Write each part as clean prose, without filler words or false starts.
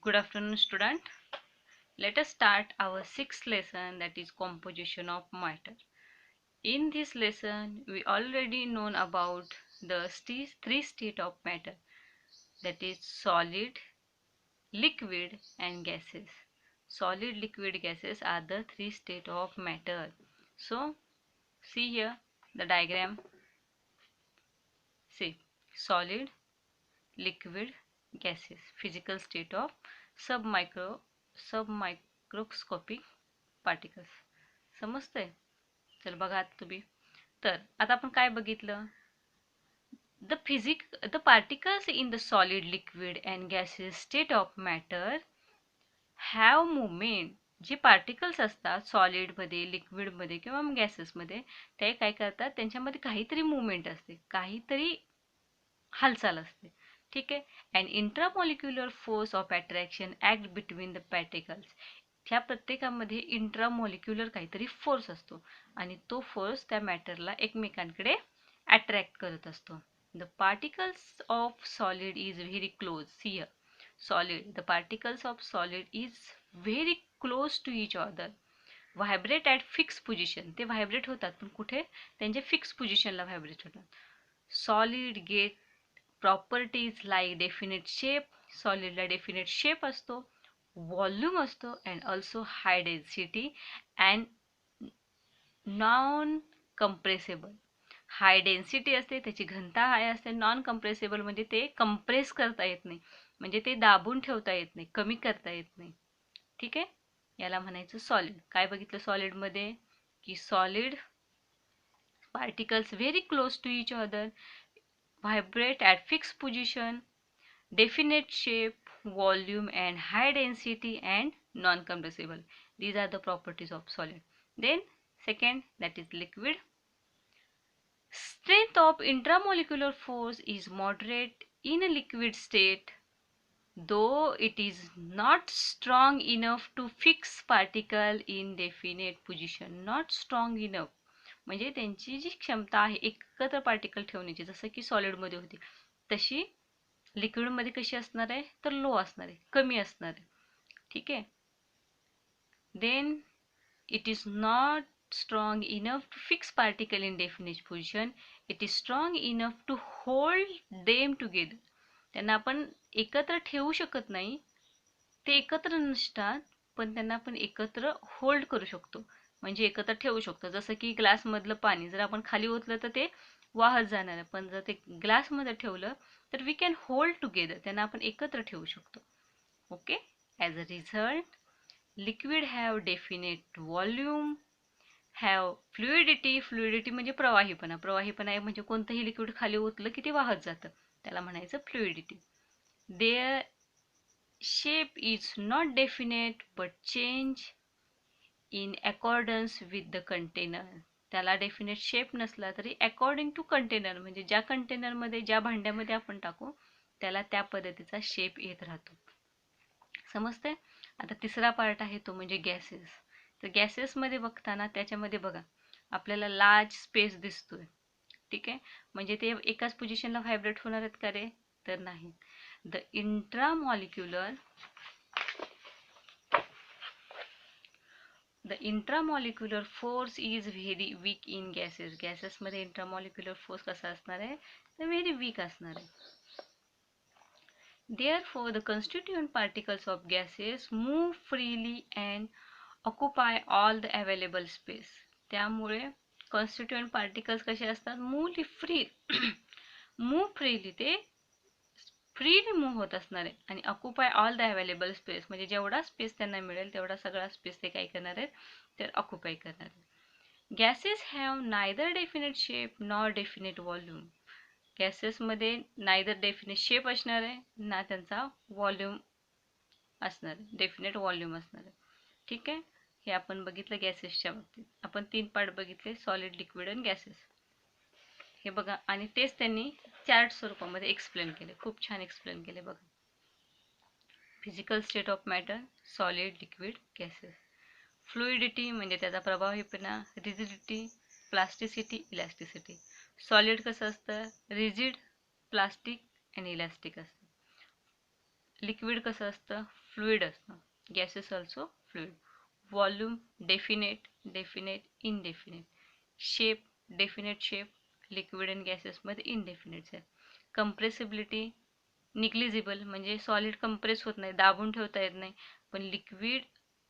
Good afternoon, student. Let us start our sixth lesson, that is composition of matter. In this lesson, we already known about the three state of matter, that is solid, liquid and gases. Solid, liquid, gases are the three state of matter. So see here the diagram. See, solid, liquid, gases, physical state of submicroscopic particles. समजतंय? चल बघा आता तुम्ही. तर आता आपण काय बघितलं? The particles in the solid, liquid and gaseous state of matter have movement. जे पार्टिकल्स असतात सॉलिड मध्ये, लिक्विड मध्ये किंवा गॅसेस मध्ये, ते काय करतात, त्यांच्यामध्ये काहीतरी मूवमेंट असते, काहीतरी हालचाल असते. ठीक आहे. And intramolecular force of attraction act between the particles. ह्या प्रत्येकामध्ये इंट्रामॉलिक्युलर काहीतरी फोर्स असतो आणि तो फोर्स त्या मॅटरला एकमेकांकडे अट्रॅक्ट करत असतो. The particles of solid is very close. See solid, the particles of solid is very close to each other. Vibrate at fix position. ते व्हायब्रेट होतात पण कुठे? त्यांच्या फिक्स पोझिशनला व्हायब्रेट होतात. Solid get properties like definite shape. सॉलिडला definite shape असतो, volume असतो and also high density and non compressible. High density असते, त्याची घनता हाय असते. नॉन कंप्रेसेबल म्हणजे ते कंप्रेस करता येत नाही, म्हणजे ते दाबून ठेवता येत नाही, कमी करता येत नाही. ठीक आहे, याला म्हणायचं सॉलिड. काय बघितलं सॉलिडमध्ये? की solid particles very close to each other, vibrate at fixed position, definite shape, volume and high density and non-compressible. These are the properties of solid. Then second, that is liquid. Strength of intramolecular force is moderate in a liquid state, though it is not strong enough to fix particle in definite position. Not strong enough म्हणजे त्यांची जी क्षमता आहे एकत्र particle ठेवण्याची, जसं की सॉलिडमध्ये होती तशी लिक्विडमध्ये कशी असणार आहे? तर लो असणार आहे, कमी असणार आहे. ठीक आहे. Then it is not strong enough to fix particle in definite position. It is strong enough to hold them together. त्यांना आपण एकत्र ठेवू शकत नाही, ते एकत्र नसतात पण त्यांना आपण एकत्र होल्ड करू शकतो, म्हणजे एकत्र ठेवू शकतो. जसं की ग्लासमधलं पाणी जर आपण खाली ओतलं तर ते वाहत जाणार आहे, पण जर ते ग्लासमध्ये ठेवलं तर वी कॅन होल्ड टुगेदर, त्यांना आपण एकत्र ठेवू शकतो. Okay. As a result liquid have definite volume, have fluidity. Fluidity म्हणजे प्रवाहीपणा. प्रवाहीपणा आहे म्हणजे कोणतंही लिक्विड खाली ओतलं की ते वाहत जातं, त्याला म्हणायचं fluidity. Their shape is not definite but change in accordance with the container. त्याला डेफिनेट शेप नसला तरी अकॉर्डिंग टू कंटेनर, म्हणजे ज्या कंटेनरमध्ये, ज्या भांड्यामध्ये आपण टाकू त्याला त्या पद्धतीचा शेप येत राहतो. समजते? आता तिसरा पार्ट आहे तो म्हणजे गॅसेस. तर गॅसेसमध्ये बघताना त्याच्यामध्ये बघा आपल्याला लार्ज स्पेस दिसतोय. ठीक आहे, म्हणजे ते एकाच पोझिशनला व्हायब्रेट होणार आहेत का रे? तर नाही. The intramolecular force is very weak in gases. Gases मध्ये intramolecular force कसा असणार आहे? तर व्हेरी वीक असणार आहे. Therefore, the constituent particles of gases move freely and occupy all the available space. त्यामुळे constituent particles कसे असतात? मूव फ्रीली, ते फ्रीली मूव्ह होत असणार आहे आणि occupy all the available space, म्हणजे जेवढा स्पेस त्यांना मिळेल तेवढा सगळा स्पेस ते काय करणार आहेत? तर ऑक्युपाय करणार आहेत. Gases have neither definite shape nor definite volume. गॅसेसमध्ये नायदर डेफिनेट शेप असणार आहे ना त्यांचा व्हॉल्यूम असणार आहे, डेफिनेट व्हॉल्यूम असणार आहे. ठीक आहे, हे आपण बघितलं गॅसेसच्या बाबतीत. आपण 3 पार्ट बघितले, सॉलिड, लिक्विड आणि गॅसेस. हे बघा, आणि तेच त्यांनी चार्ट स्वरूपामध्ये एक्सप्लेन केले, खूप छान एक्सप्लेन केले बघा. Physical state of matter, solid, liquid, gases. Fluidity म्हणजे त्याचा प्रभावीपणा, रिजिडिटी, प्लास्टिसिटी, इलास्टिसिटी. सॉलिड कसं असतं? रिजिड, प्लास्टिक आणि इलास्टिक असतं. लिक्विड कसं असतं, फ्लुइड असतं. Gases also fluid. Volume definite, definite, indefinite. Shape definite shape, liquid and गॅसेसमध्ये इनडेफिनेट्स आहे. कंप्रेसिबिलिटी निग्लिजिबल, म्हणजे सॉलिड कंप्रेस होत नाही, दाबून ठेवता येत नाही. पण लिक्विड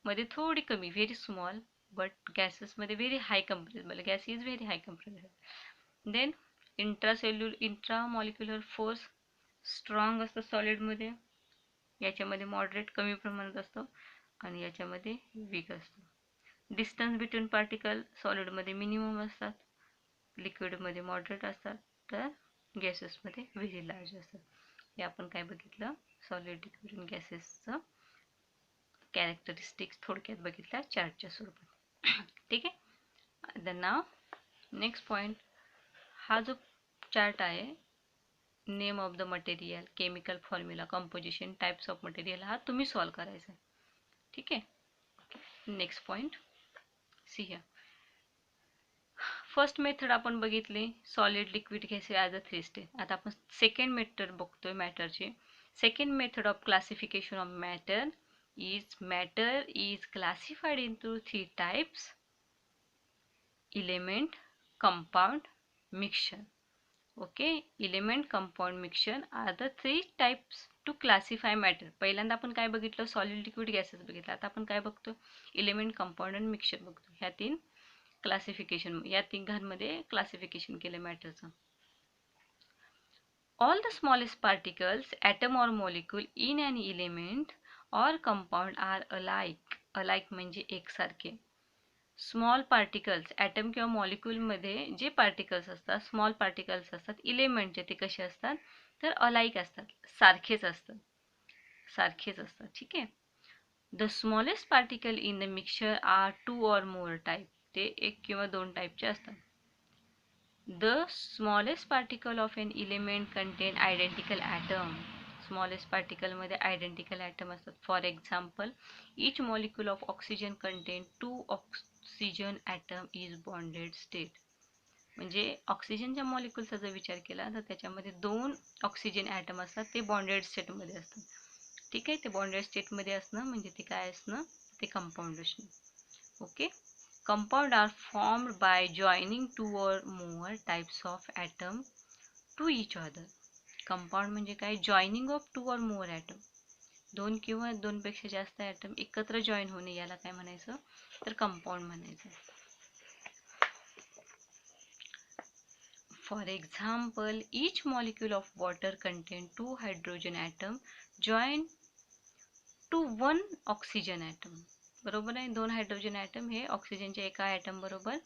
मध्ये थोडी कमी, व्हेरी स्मॉल, बट गॅसेसमध्ये very high compressible. Gas is very high compressible. Then intramolecular force strong असतं सॉलिडमध्ये, याच्यामध्ये मॉडरेट कमी प्रमाणात असतो आणि याच्यामध्ये वीक असतो. डिस्टन्स बिटवीन पार्टिकल सॉलिडमध्ये मिनिमम असतात, लिक्विडमध्ये मॉडरेट असतात, तर गॅसेसमध्ये व्हेरी लार्ज असतात. हे आपण काय बघितलं, सॉलिड लिक्विड आणि गॅसेसचं कॅरेक्टरिस्टिक्स थोडक्यात बघितल्या चार्टच्या स्वरूपात. ठीक आहे. द नाव नेक्स्ट पॉईंट, हा जो चार्ट आहे, name of the material, chemical formula, composition, types of material, हा तुम्ही सॉल्व करायचा आहे. ठीक आहे. Next point, see here. First method आपण बघितली, solid liquid gas as a 3 step. आता आपण सेकंड मेथड बघतोय मॅटरची. Second method of classification of matter is classified into 3 types: element, compound, mixture. Okay, element, compound, mixture are the 3 types to classify matter. पहिल्यांदा आपण काय बघितलं, solid liquid gases बघितलं. आता आपण काय बघतो, एलिमेंट, कंपाऊंड आणि मिक्सचर बघतो. ह्या 3 क्लासिफिकेशन, या तिघांमध्ये क्लासिफिकेशन केलं मॅटरचं. All the smallest particles, atom or molecule in an element or compound are alike. Alike म्हणजे एकसारखे. स्मॉल पार्टिकल्स, ॲटम किंवा मॉलिक्यूलमध्ये जे पार्टिकल्स असतात, स्मॉल पार्टिकल्स असतात, इलेमेंटचे, ते कसे असतात, तर अलाइक असतात, सारखेच असतात, सारखेच असतात. ठीक आहे. The smallest particle in the mixture are 2 or more type, ते 1 किंवा 2 टाईपचे असतात. The smallest particle of an element contain identical atom. Smallest particle मध्ये identical atom असतात. For example, each molecule of oxygen contain 2 oxygen atom is bonded state. म्हणजे ऑक्सिजनच्या मॉलिक्यूलचा जर विचार केला तर त्याच्यामध्ये 2 ऑक्सिजन ॲटम असतात, ते बॉन्डेड स्टेटमध्ये असतात. ठीक आहे. ते बॉन्डेड स्टेटमध्ये असणं म्हणजे ते काय असणं, ते कंपाऊंड असणं. Okay. Compound are formed by joining 2 or more types of atom to each other. Compound म्हणजे काय, joining of 2 or more atom. 2 किंवा 2 पेक्षा जास्त ॲटम एकत्र जॉईन होणे, याला काय म्हणायचं, तर कंपाऊंड म्हणायचं. For example, each molecule of water contains 2 hydrogen atom joined to 1 oxygen atom. बरोबर आहे. 2 हायड्रोजन ॲटम हे ऑक्सिजनच्या एका ॲटम बरोबर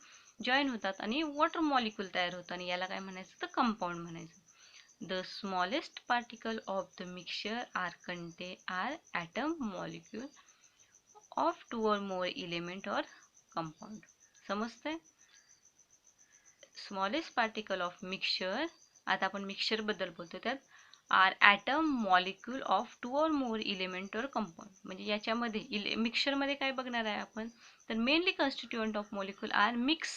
जॉईन होतात आणि वॉटर मॉलिक्यूल तयार होतं, आणि याला काय म्हणायचं, तर कंपाऊंड म्हणायचं. The smallest particle of the mixture are atom molecule of 2 or more element or compound. समजतंय. स्मॉलेस्ट पार्टिकल ऑफ मिक्सचर, आता आपण मिक्सचर बद्दल बोलतो, त्यात are atom molecule of 2 or more element or compound. म्हणजे याच्यामध्ये मिक्सचरमध्ये काय बघणार आहे आपण, तर mainly constituent of molecule are mix.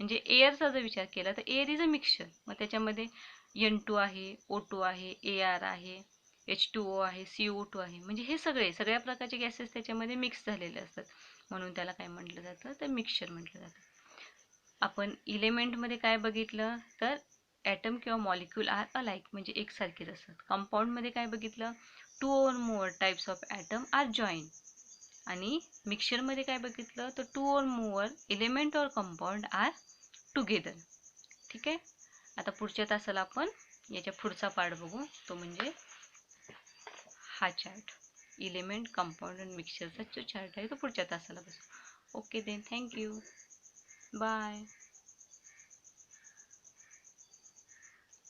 म्हणजे एअरचा जर विचार केला तर एअर इज अ मिक्सचर. मग त्याच्यामध्ये N2 आहे, O2 आहे, AR आहे, H2O आहे, CO2 आहे. म्हणजे हे सगळ्या प्रकारचे गॅसेस त्याच्यामध्ये मिक्स झालेले असतात, म्हणून त्याला काय म्हटलं जातं, तर मिक्सचर म्हटलं जातं. आपण इलेमेंटमध्ये काय बघितलं, तर ॲटम किंवा मॉलिक्यूल आर अलाइक, म्हणजे एकसारखेच असतात. कंपाऊंडमध्ये काय बघितलं, 2 or more types of atom are join. आणि मिक्सचरमध्ये काय बघितलं, तर 2 or more element or compound are together. ठीक आहे. आता पुढच्या तासाला आपण याच्या पुढचा पार्ट बघू, तो म्हणजे हा चार्ट, एलिमेंट, कंपाऊंड आणि मिक्सचरचा जो चार्ट आहे तो पुढच्या तासाला बसू. Okay then, thank you, bye.